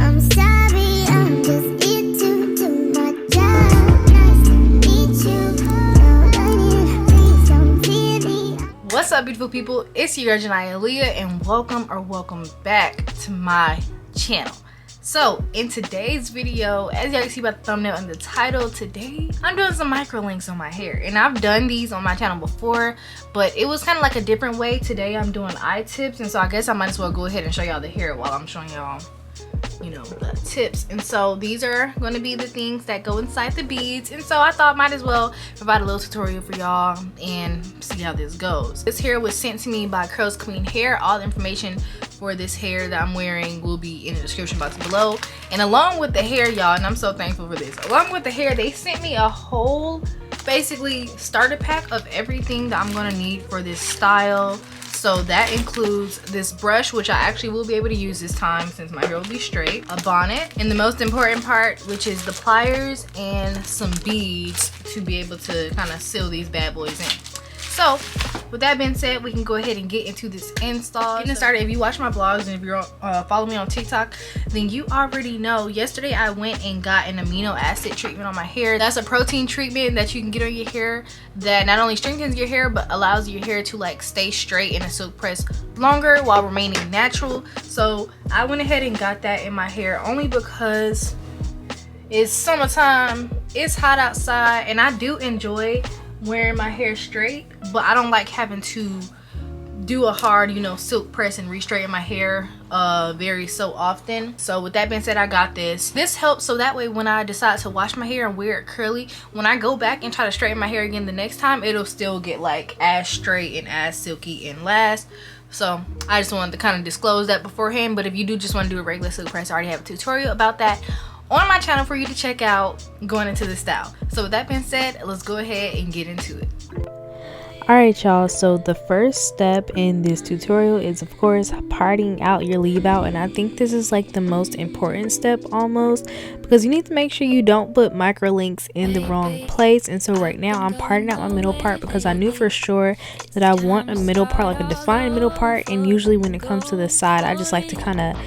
I'm sorry, I'm just here to do my job. Nice to meet you. No, I need please don't fear me. What's up, beautiful people? It's your girl Jania and welcome back to my channel. So in today's video, as y'all can see by the thumbnail and the title, today I'm doing some microlinks on my hair, and I've done these on my channel before, but it was kind of like a different way. Today I'm doing eye tips, and so I guess I might as well go ahead and show y'all the hair while I'm showing y'all, you know, the tips. And so these are going to be the things that go inside the beads, and so I thought might as well provide a little tutorial for y'all and see how this goes. This hair was sent to me by Curlsqueen hair. All the information for this hair that I'm wearing will be in the description box below, and along with the hair, y'all, and I'm so thankful for this, along with the hair they sent me a whole basically starter pack of everything that I'm going to need for this style. So that includes this brush, which I actually will be able to use this time since my hair will be straight, a bonnet, and the most important part, which is the pliers and some beads to be able to kind of seal these bad boys in. So with that being said, we can go ahead and get into this install. Getting started, if you watch my vlogs and if you're follow me on TikTok, then you already know yesterday I went and got an amino acid treatment on my hair. That's a protein treatment that you can get on your hair that not only strengthens your hair but allows your hair to like stay straight in a silk press longer while remaining natural. So I went ahead and got that in my hair only because it's summertime, it's hot outside, and I do enjoy wearing my hair straight, but I don't like having to do a hard, you know, silk press and re-straighten my hair very so often. So with that being said, I got this helps so that way when I decide to wash my hair and wear it curly, when I go back and try to straighten my hair again the next time, it'll still get like as straight and as silky and last. So I just wanted to kind of disclose that beforehand. But if you do just want to do a regular silk press, I already have a tutorial about that on my channel for you to check out going into this style. So with that being said, let's go ahead and get into it. Alright y'all, so the first step in this tutorial is of course parting out your leave out, and I think this is like the most important step almost, because you need to make sure you don't put microlinks in the wrong place. And so right now I'm parting out my middle part because I knew for sure that I want a middle part, like a defined middle part, and usually when it comes to the side I just like to kind of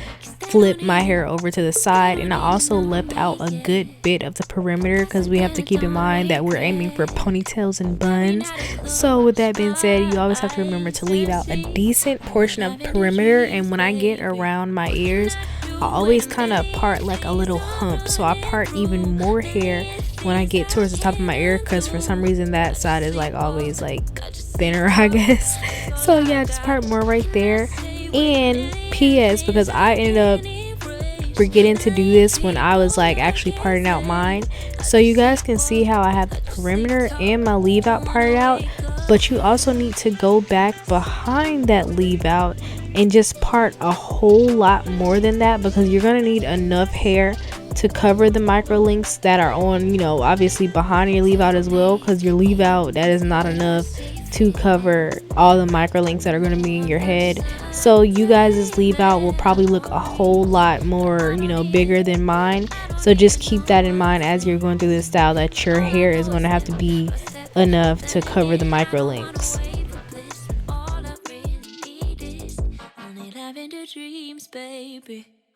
flip my hair over to the side. And I also left out a good bit of the perimeter because we have to keep in mind that we're aiming for ponytails and buns. So with that being said, you always have to remember to leave out a decent portion of perimeter. And when I get around my ears, I always kind of part like a little hump, so I part even more hair when I get towards the top of my ear, because for some reason that side is like always like thinner, I guess. So yeah, just part more right there. And PS, because I ended up forgetting to do this when I was like actually parting out mine, so you guys can see how I have the perimeter and my leave out parted out, but you also need to go back behind that leave out and just part a whole lot more than that, because you're gonna need enough hair to cover the microlinks that are on, you know, obviously behind your leave out as well, because your leave out, that is not enough to cover all the microlinks that are going to be in your head. So you guys' leave out will probably look a whole lot more, you know, bigger than mine. So just keep that in mind as you're going through this style, that your hair is going to have to be enough to cover the microlinks.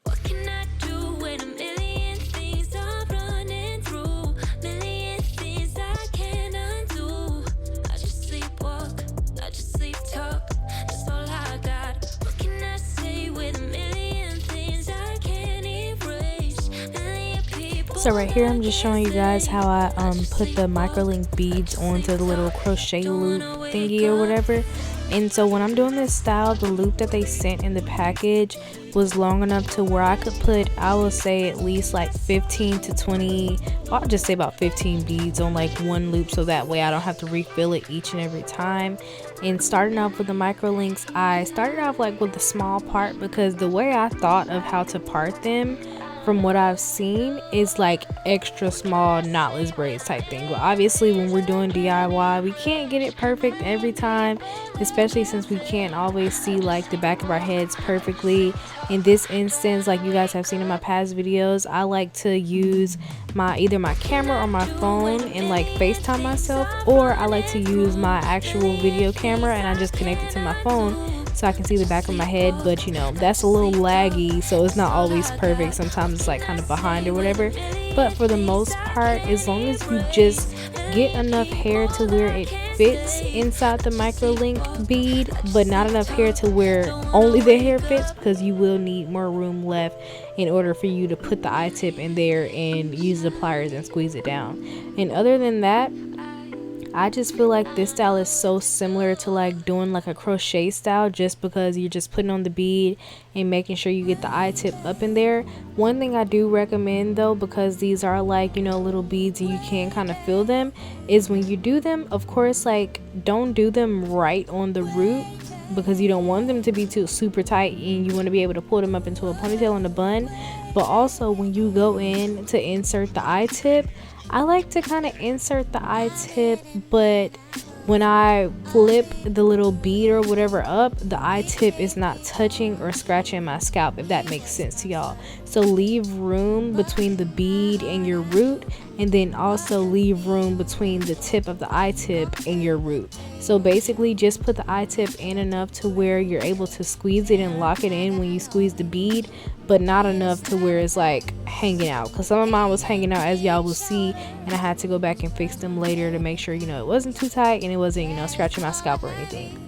What can I do when a million things are running through? Million things I can't undo. I just sleepwalk, I just sleep talk. That's all I got. What can I say with a million things I can't erase? Million people. So right here I'm just showing you guys how I put the microlink beads onto the little crochet loop thingy or whatever. And so when I'm doing this style, the loop that they sent in the package was long enough to where I could put, I will say, at least like 15 to 20, I'll just say about 15 beads on like one loop, so that way I don't have to refill it each and every time. And starting off with the microlinks, I started off like with the small part, because the way I thought of how to part them from what I've seen is like extra small knotless braids type thing. But obviously when we're doing DIY, we can't get it perfect every time, especially since we can't always see like the back of our heads perfectly. In this instance, like you guys have seen in my past videos, I like to use either my camera or my phone and like FaceTime myself, or I like to use my actual video camera and I just connect it to my phone so I can see the back of my head, but you know, that's a little laggy, so it's not always perfect. Sometimes it's like kind of behind or whatever, but for the most part, as long as you just get enough hair to where it fits inside the microlink bead, but not enough hair to where only the hair fits, because you will need more room left in order for you to put the I-tip in there and use the pliers and squeeze it down. And other than that, I just feel like this style is so similar to like doing like a crochet style, just because you're just putting on the bead and making sure you get the I-tip up in there. One thing I do recommend though, because these are like, you know, little beads and you can kind of feel them, is when you do them, of course, like don't do them right on the root, because you don't want them to be too super tight and you want to be able to pull them up into a ponytail on the bun. But also when you go in to insert the I-tip, I like to kind of insert the I-tip, but when I flip the little bead or whatever up, the I-tip is not touching or scratching my scalp, if that makes sense to y'all. So leave room between the bead and your root, and then also leave room between the tip of the I-tip and your root. So basically just put the I-tip in enough to where you're able to squeeze it and lock it in when you squeeze the bead, but not enough to where it's like hanging out, because some of mine was hanging out, as y'all will see, and I had to go back and fix them later to make sure, you know, it wasn't too tight and it wasn't, you know, scratching my scalp or anything.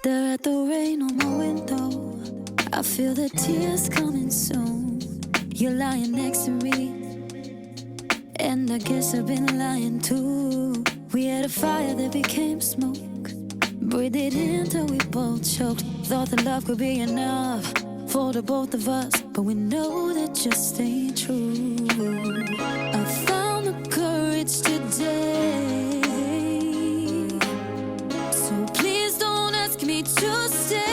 Stare at the rain on my window. I feel the tears coming soon. You're lying next to me, and I guess I've been lying too. We had a fire that became smoke. Breathed it in till we both choked. Thought that love could be enough for the both of us, but we know that just ain't true. I found the courage today, so please don't ask me to stay,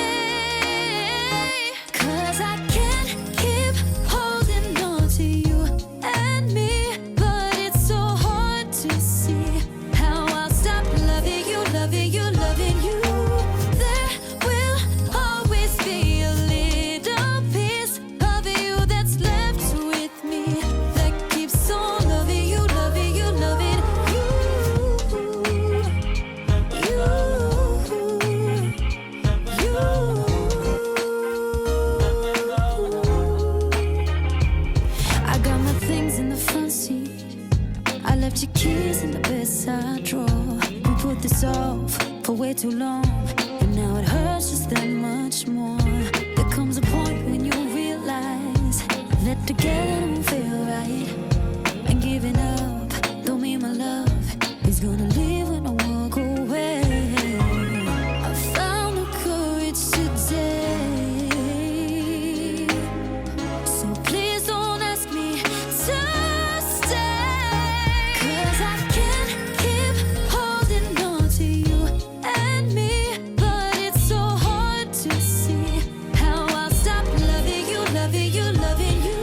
'cause I can't keep holding on to you and me, but it's so hard to inside drawer. We put this off for way too long, and now it hurts just that much more. There comes a point when you realize that together don't feel right, and giving up don't mean my love is gonna leave when I walk away. I found the courage today, so please don't ask me to stay, 'cause I can't keep holding on to you and me, but it's so hard to see how I'll stop loving you, loving you, loving you.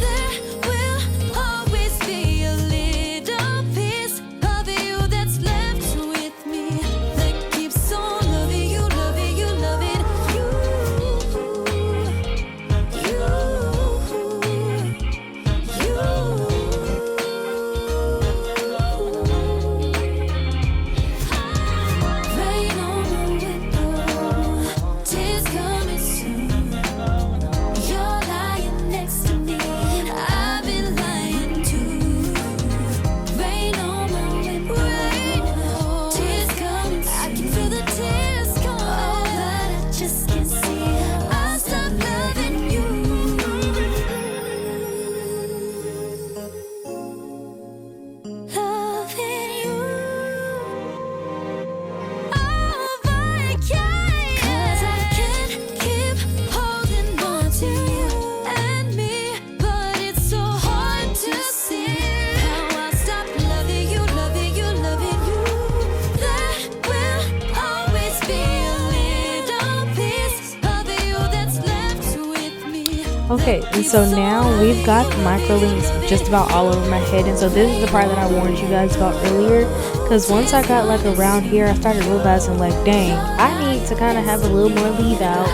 There will always be a little piece of you that's left with me, that keeps on loving you, loving you, loving you. Rain on the window, tears coming soon. You're lying next to me, I've been lying too. Rain on my window, tears coming soon. I can feel the tears coming, oh, but I just can't see I'll stop loving you. Loving you. Oh, but I can't, 'cause I can't keep holding on to you and me, but it's so hard to see how I'll stop loving you, loving you, loving you. There will always be a little piece of you that's left with me. Okay, and so now we've got the microlinks just about all over my head, and so this is the part that I warned you guys about earlier, because once I got like around here, I started realizing like, dang, I need to kind of have a little more leave out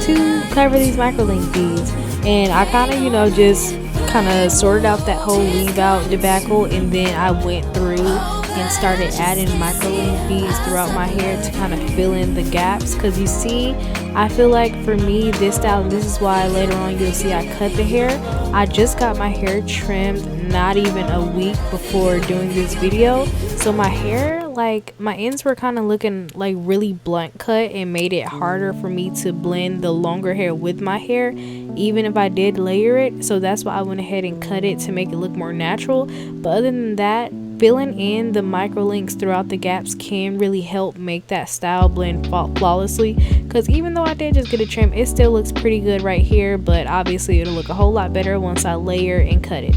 to cover these microlink beads. And I kind of, you know, just kind of sorted out that whole leave out debacle, and then I went through and started adding microlink beads throughout my hair to kind of fill in the gaps. Because you see, I feel like for me, this style, and this is why later on you'll see I cut the hair, I just got my hair trimmed not even a week before doing this video, so my hair, like my ends were kind of looking like really blunt cut, and made it harder for me to blend the longer hair with my hair even if I did layer it. So that's why I went ahead and cut it to make it look more natural. But other than that, filling in the microlinks throughout the gaps can really help make that style blend flawlessly, because even though I did just get a trim, it still looks pretty good right here, but obviously it'll look a whole lot better once I layer and cut it.